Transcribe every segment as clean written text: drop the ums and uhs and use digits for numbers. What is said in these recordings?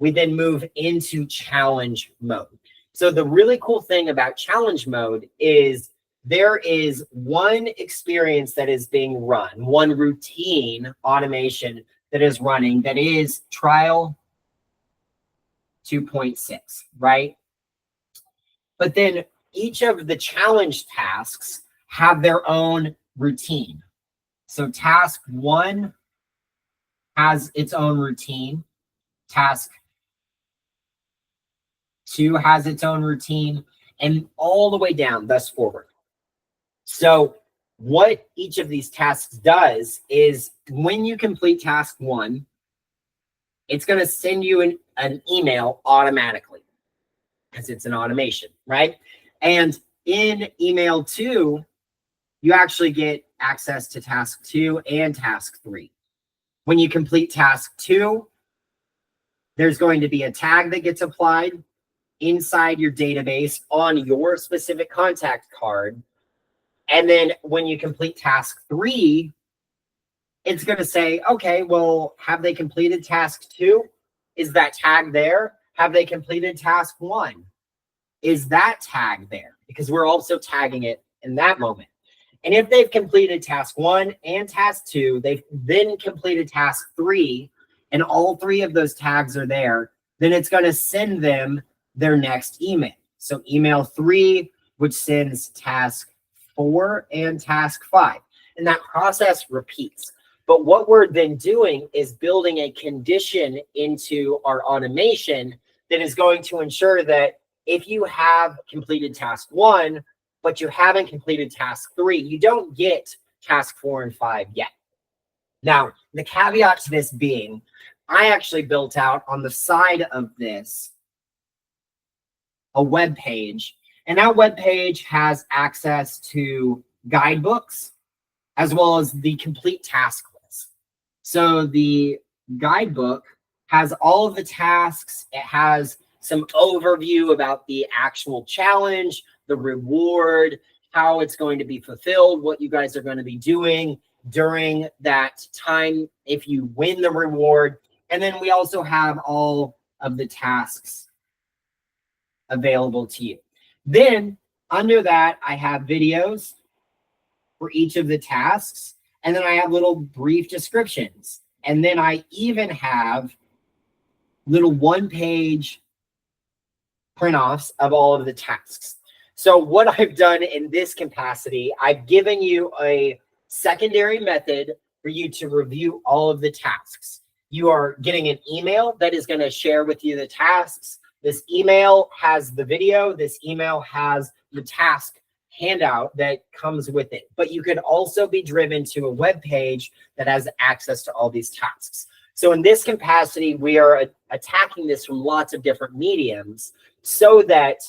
we then move into challenge mode. So the really cool thing about challenge mode is there is one experience that is being run, one routine automation that is running, that is trial 2.6, right? But then each of the challenge tasks have their own routine. So task 1 has its own routine. Task 2 has its own routine, and all the way down, thus forward. So what each of these tasks does is when you complete task 1, it's going to send you an email automatically because it's an automation, right? And in email 2, you actually get access to task 2 and task 3. When you complete task 2, there's going to be a tag that gets applied inside your database on your specific contact card. And then when you complete task 3, it's going to say, okay, well, have they completed task 2? Is that tag there? Have they completed task 1? Is that tag there? Because we're also tagging it in that moment. And if they've completed task 1 and task 2, they've then completed task 3, and all 3 of those tags are there, then it's going to send them their next email. So email 3, which sends task 4 and task 5. And that process repeats. But what we're then doing is building a condition into our automation that is going to ensure that if you have completed task 1, but you haven't completed task 3, you don't get task 4 and 5 yet. Now, the caveat to this being, I actually built out on the side of this a web page, and that web page has access to guidebooks as well as the complete task list. So the guidebook has all of the tasks. It has some overview about the actual challenge, the reward, how it's going to be fulfilled, what you guys are going to be doing during that time if you win the reward. And then we also have all of the tasks available to you. Then under that, I have videos for each of the tasks. And then I have little brief descriptions. And then I even have little one-page print-offs of all of the tasks. So what I've done in this capacity, I've given you a secondary method for you to review all of the tasks. You are getting an email that is going to share with you the tasks. This email has the video. This email has the task handout that comes with it. But you could also be driven to a web page that has access to all these tasks. So in this capacity, we are attacking this from lots of different mediums so that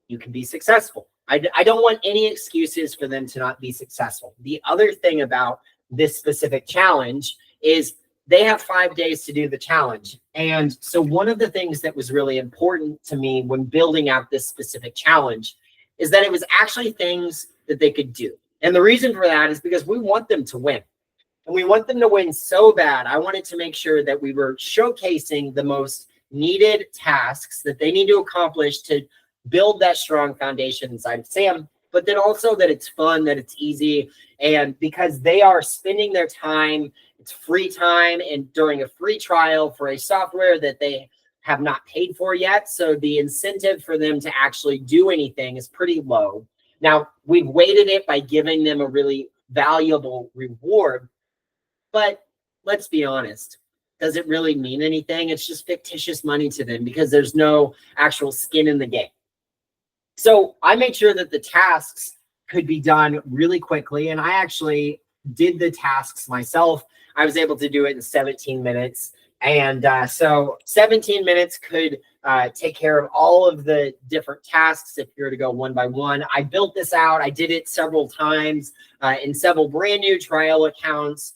you can be successful. I don't want any excuses for them to not be successful. The other thing about this specific challenge is they have 5 days to do the challenge. And so one of the things that was really important to me when building out this specific challenge is that it was actually things that they could do. And the reason for that is because we want them to win. And we want them to win so bad. I wanted to make sure that we were showcasing the most needed tasks that they need to accomplish to build that strong foundation inside Sam, but then also that it's fun, that it's easy. And because they are spending their time, it's free time and during a free trial for a software that they have not paid for yet. So the incentive for them to actually do anything is pretty low. Now, we've weighted it by giving them a really valuable reward, but let's be honest. Does it really mean anything? It's just fictitious money to them because there's no actual skin in the game. So I made sure that the tasks could be done really quickly. And I actually did the tasks myself. I was able to do it in 17 minutes. And so 17 minutes could take care of all of the different tasks if you were to go one by one. I built this out. I did it several times in several brand new trial accounts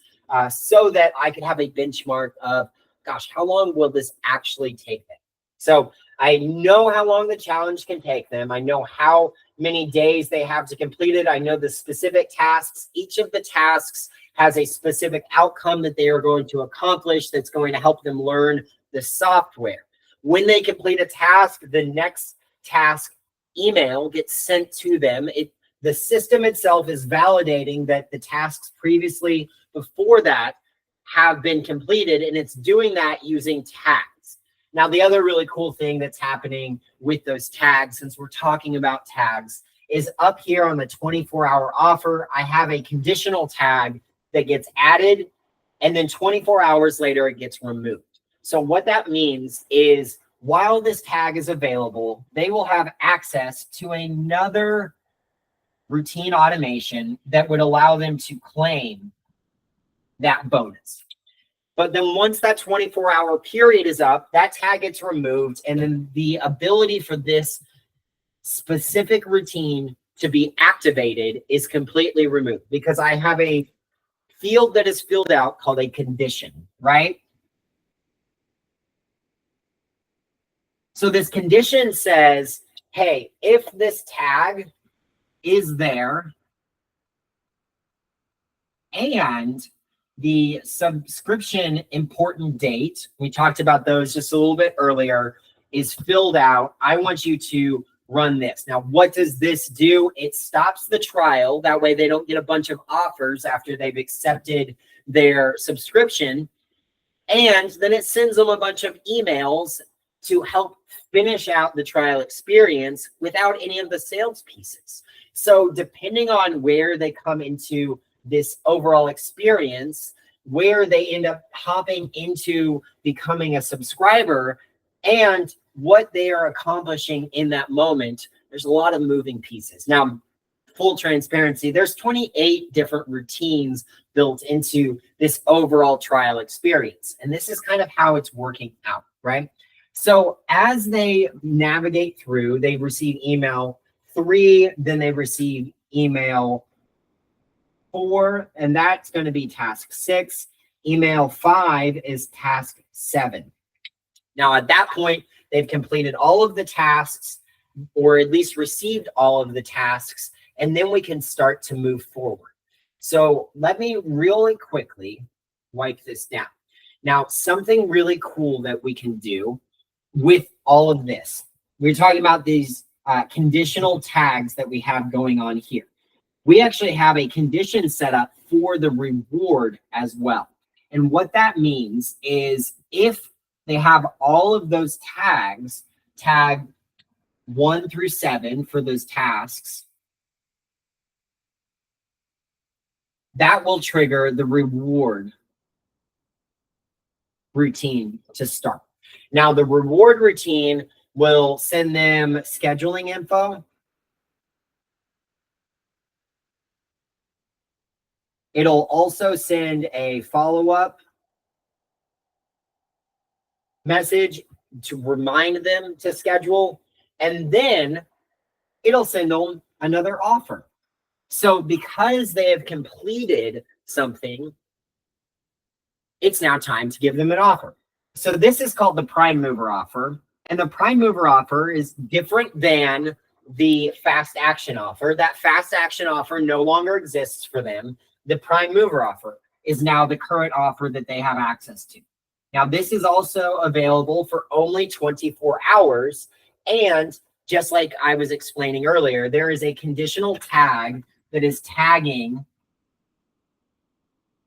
so that I could have a benchmark of, gosh, how long will this actually take them? So I know how long the challenge can take them. I know how many days they have to complete it. I know the specific tasks. Each of the tasks has a specific outcome that they are going to accomplish that's going to help them learn the software. When they complete a task, the next task email gets sent to them. The system itself is validating that the tasks previously before that have been completed, and it's doing that using tags. Now, the other really cool thing that's happening with those tags, since we're talking about tags, is up here on the 24-hour offer, I have a conditional tag that gets added, and then 24 hours later, it gets removed. So what that means is while this tag is available, they will have access to another routine automation that would allow them to claim that bonus. But then once that 24-hour period is up, that tag gets removed, and then the ability for this specific routine to be activated is completely removed because I have a field that is filled out called a condition, right? So this condition says, hey, if this tag is there and the subscription important date, we talked about those just a little bit earlier, is filled out, I want you to run this. Now, what does this do? It stops the trial. That way they don't get a bunch of offers after they've accepted their subscription. And then it sends them a bunch of emails to help finish out the trial experience without any of the sales pieces. So depending on where they come into this overall experience, where they end up hopping into becoming a subscriber, and what they are accomplishing in that moment, there's a lot of moving pieces. Now, full transparency, there's 28 different routines built into this overall trial experience. And this is kind of how it's working out, right? So as they navigate through, they receive email 3, then they receive email 4, and that's going to be task 6. Email 5 is task 7. Now, at that point, they've completed all of the tasks, or at least received all of the tasks, and then we can start to move forward. So let me really quickly wipe this down. Now, something really cool that we can do with all of this, we're talking about these conditional tags that we have going on here. We actually have a condition set up for the reward as well. And what that means is if they have all of those tags, tag 1 through 7 for those tasks, that will trigger the reward routine to start. Now, the reward routine will send them scheduling info. It'll also send a follow-up message to remind them to schedule, and then it'll send them another offer. So because they have completed something, it's now time to give them an offer. So this is called the prime mover offer, and the prime mover offer is different than the fast action offer. That fast action offer no longer exists for them. The prime mover offer is now the current offer that they have access to. Now, this is also available for only 24 hours. And just like I was explaining earlier, there is a conditional tag that is tagging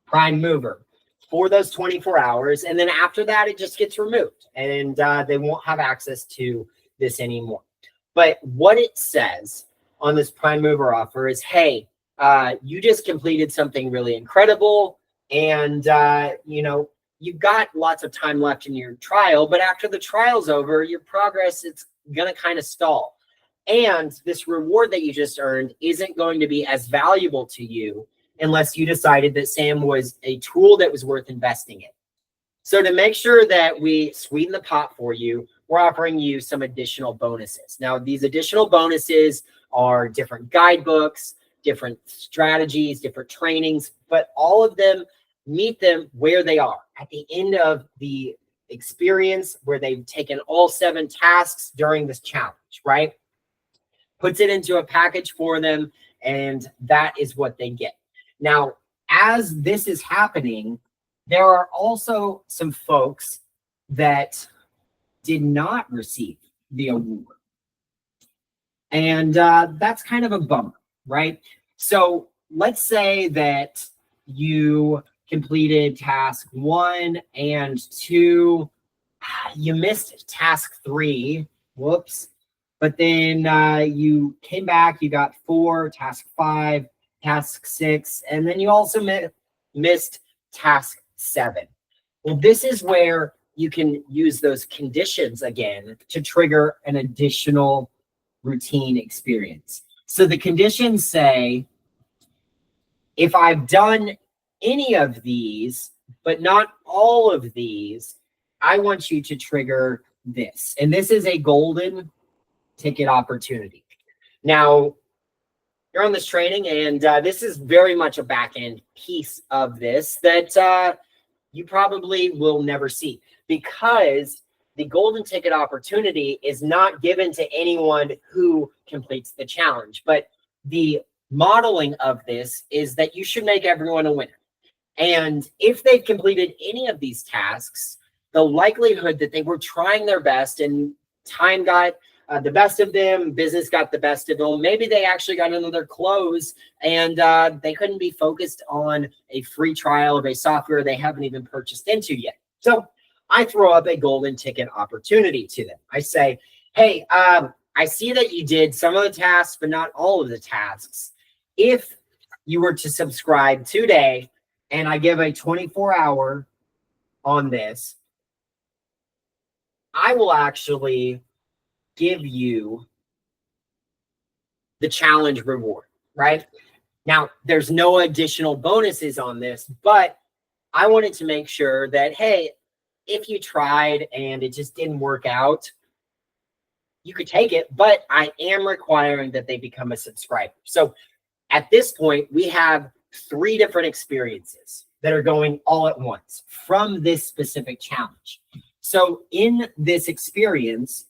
prime mover for those 24 hours. And then after that, it just gets removed and they won't have access to this anymore. But what it says on this prime mover offer is, hey, you just completed something really incredible, and you've got lots of time left in your trial, but after the trial's over, your progress, it's going to kind of stall. And this reward that you just earned isn't going to be as valuable to you unless you decided that SAM was a tool that was worth investing in. So to make sure that we sweeten the pot for you, we're offering you some additional bonuses. Now, these additional bonuses are different guidebooks, different strategies, different trainings, but all of them meet them where they are at the end of the experience, where they've taken all 7 tasks during this challenge, right? Puts it into a package for them, and that is what they get. Now, as this is happening, there are also some folks that did not receive the award. And that's kind of a bummer, right? So let's say that you completed task 1 and 2. You missed task 3. Whoops. But then you came back, you got 4, task 5, task 6, and then you also missed task 7. Well, this is where you can use those conditions again to trigger an additional routine experience. So the conditions say, if I've done any of these, but not all of these, I want you to trigger this. And this is a golden ticket opportunity. Now, you're on this training, and this is very much a back-end piece of this that you probably will never see, because the golden ticket opportunity is not given to anyone who completes the challenge. But the modeling of this is that you should make everyone a winner. And if they've completed any of these tasks, the likelihood that they were trying their best and time got the best of them, business got the best of them, maybe they actually got another close and they couldn't be focused on a free trial of a software they haven't even purchased into yet. So I throw up a golden ticket opportunity to them. I say, hey, I see that you did some of the tasks, but not all of the tasks. If you were to subscribe today, and I give a 24-hour on this, I will actually give you the challenge reward, right? Now, there's no additional bonuses on this, but I wanted to make sure that, hey, if you tried and it just didn't work out, you could take it, but I am requiring that they become a subscriber. So at this point, we have 3 different experiences that are going all at once from this specific challenge. So in this experience,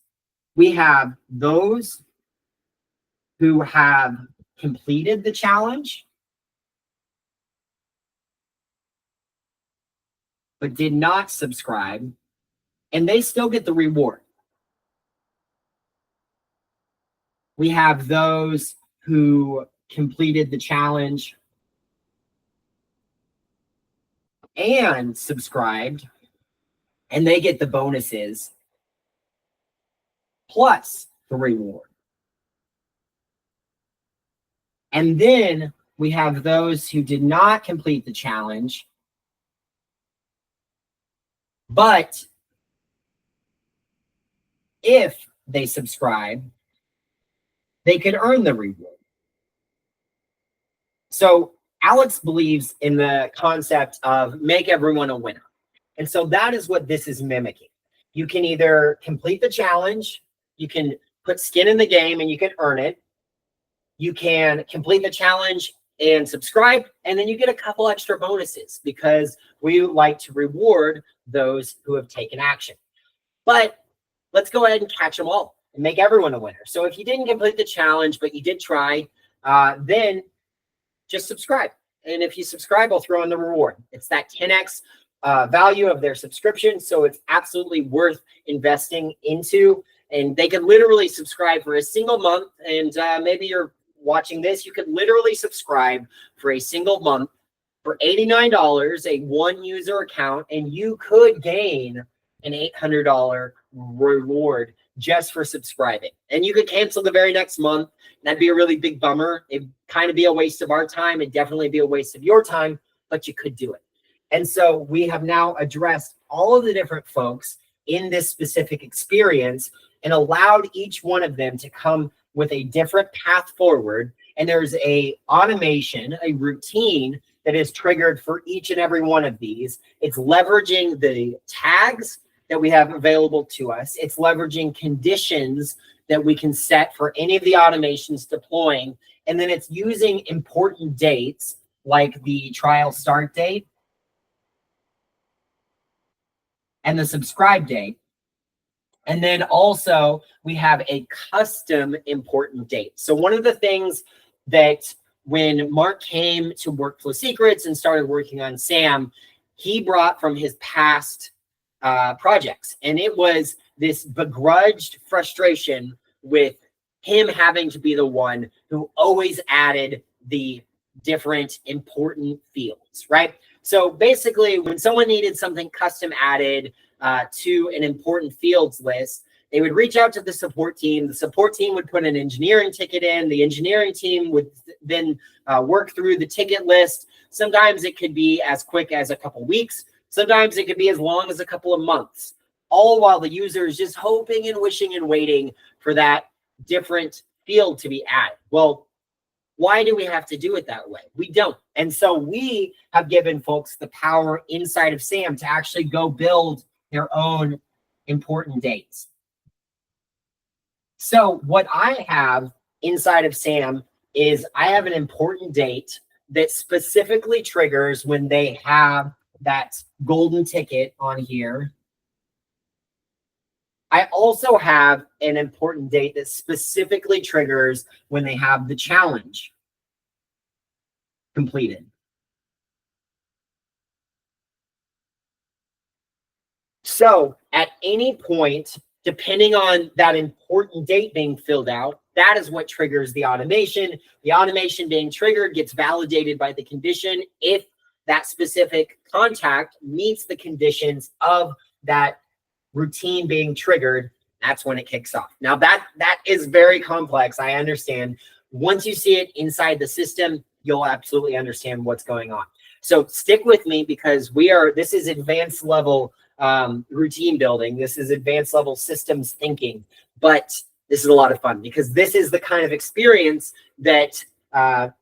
we have those who have completed the challenge, but did not subscribe, and they still get the reward. We have those who completed the challenge and subscribed, and they get the bonuses plus the reward. And then we have those who did not complete the challenge, but if they subscribe, they could earn the reward. So Alex believes in the concept of make everyone a winner. And so that is what this is mimicking. You can either complete the challenge, you can put skin in the game and you can earn it. You can complete the challenge and subscribe, and then you get a couple extra bonuses because we like to reward those who have taken action. But let's go ahead and catch them all and make everyone a winner. So if you didn't complete the challenge, but you did try, then just subscribe. And if you subscribe, I'll throw in the reward. It's that 10x value of their subscription. So it's absolutely worth investing into. And they can literally subscribe for a single month. And maybe you're watching this, you could literally subscribe for a single month for $89, a 1-user account, and you could gain an $800 reward just for subscribing. And you could cancel the very next month. That'd be a really big bummer. It'd kind of be a waste of our time. It'd definitely be a waste of your time, but you could do it. And so we have now addressed all of the different folks in this specific experience and allowed each one of them to come with a different path forward. And there's a automation, a routine that is triggered for each and every one of these. It's leveraging the tags that we have available to us. It's leveraging conditions that we can set for any of the automations deploying. And then it's using important dates like the trial start date and the subscribe date. And then also we have a custom important date. So one of the things that when Mark came to Workflow Secrets and started working on SAM, he brought from his past projects. And it was this begrudged frustration with him having to be the one who always added the different important fields, right? So basically, when someone needed something custom added to an important fields list, they would reach out to the support team. The support team would put an engineering ticket in. The engineering team would then work through the ticket list. Sometimes it could be as quick as a couple weeks. Sometimes it could be as long as a couple of months, all while the user is just hoping and wishing and waiting for that different field to be added. Well, why do we have to do it that way? We don't. And so we have given folks the power inside of SAM to actually go build their own important dates. So what I have inside of SAM is I have an important date that specifically triggers when they have that golden ticket on here. I also have an important date that specifically triggers when they have the challenge completed. So at any point, depending on that important date being filled out, that is what triggers the automation. The automation being triggered gets validated by the condition. If that specific contact meets the conditions of that routine being triggered, that's when it kicks off. Now that is very complex, I understand. Once you see it inside the system, you'll absolutely understand what's going on. So stick with me, because this is advanced level routine building. This is advanced level systems thinking, but this is a lot of fun, because this is the kind of experience that I've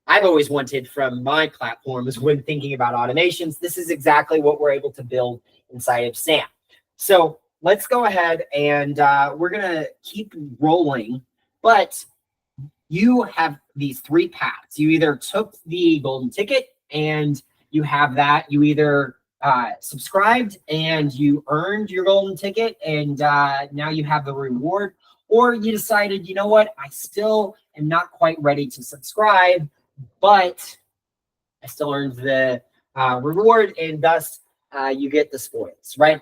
always wanted from my platforms when thinking about automations. This is exactly what we're able to build inside of SAM. So let's go ahead and we're going to keep rolling, but you have these three paths. You either took the golden ticket and you have that. You either subscribed and you earned your golden ticket and now you have the reward, or you decided, you know what, I still am not quite ready to subscribe, but I still earned the reward, and thus you get the spoils, right?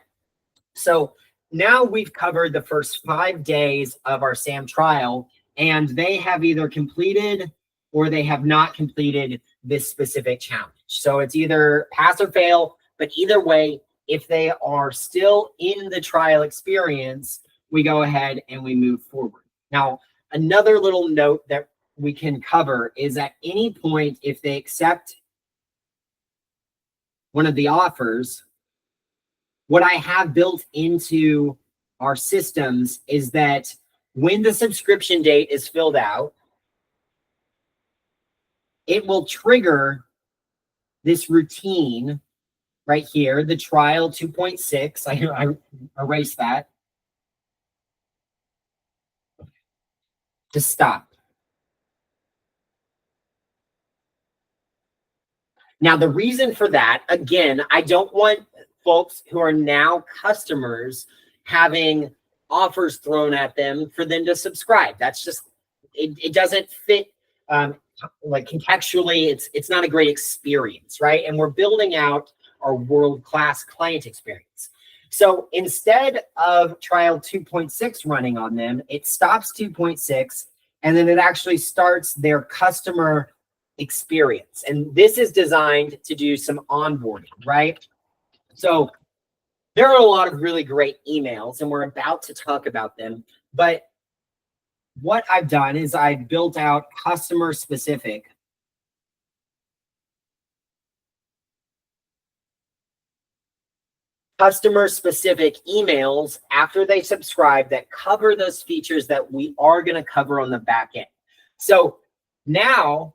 So now we've covered the first 5 days of our SAM trial, and they have either completed or they have not completed this specific challenge. So it's either pass or fail, but either way, if they are still in the trial experience, we go ahead and we move forward. Now, another little note that we can cover is at any point, if they accept one of the offers, what I have built into our systems is that when the subscription date is filled out, it will trigger this routine right here, the trial 2.6. I erased that to stop. Now, the reason for that, again, I don't want folks who are now customers having offers thrown at them for them to subscribe. That's just, it doesn't fit like contextually. It's not a great experience, right? And we're building out our world-class client experience. So instead of trial 2.6 running on them, it stops 2.6, and then it actually starts their customer experience. And this is designed to do some onboarding, right? So there are a lot of really great emails, and we're about to talk about them. But what I've done is I've built out customer-specific emails after they subscribe that cover those features that we are going to cover on the back end. So now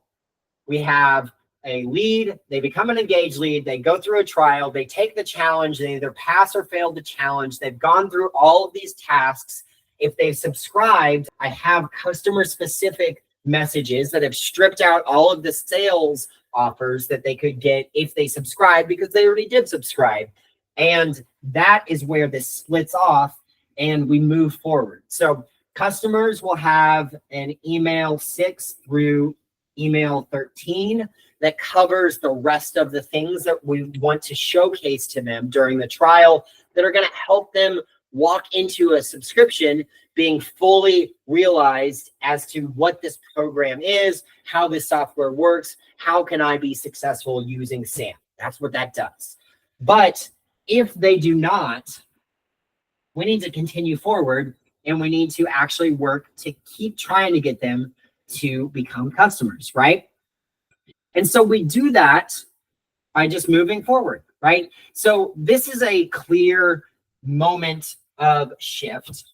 we have a lead, they become an engaged lead, they go through a trial, they take the challenge, they either pass or fail the challenge, they've gone through all of these tasks. If they've subscribed, I have customer-specific messages that have stripped out all of the sales offers that they could get if they subscribe, because they already did subscribe. And that is where this splits off and we move forward. So customers will have an email 6 through email 13 that covers the rest of the things that we want to showcase to them during the trial that are going to help them walk into a subscription being fully realized as to what this program is, how this software works, how can I be successful using SAM? That's what that does. But if they do not, we need to continue forward, and we need to actually work to keep trying to get them to become customers, right? And so we do that by just moving forward, right? So this is a clear moment of shift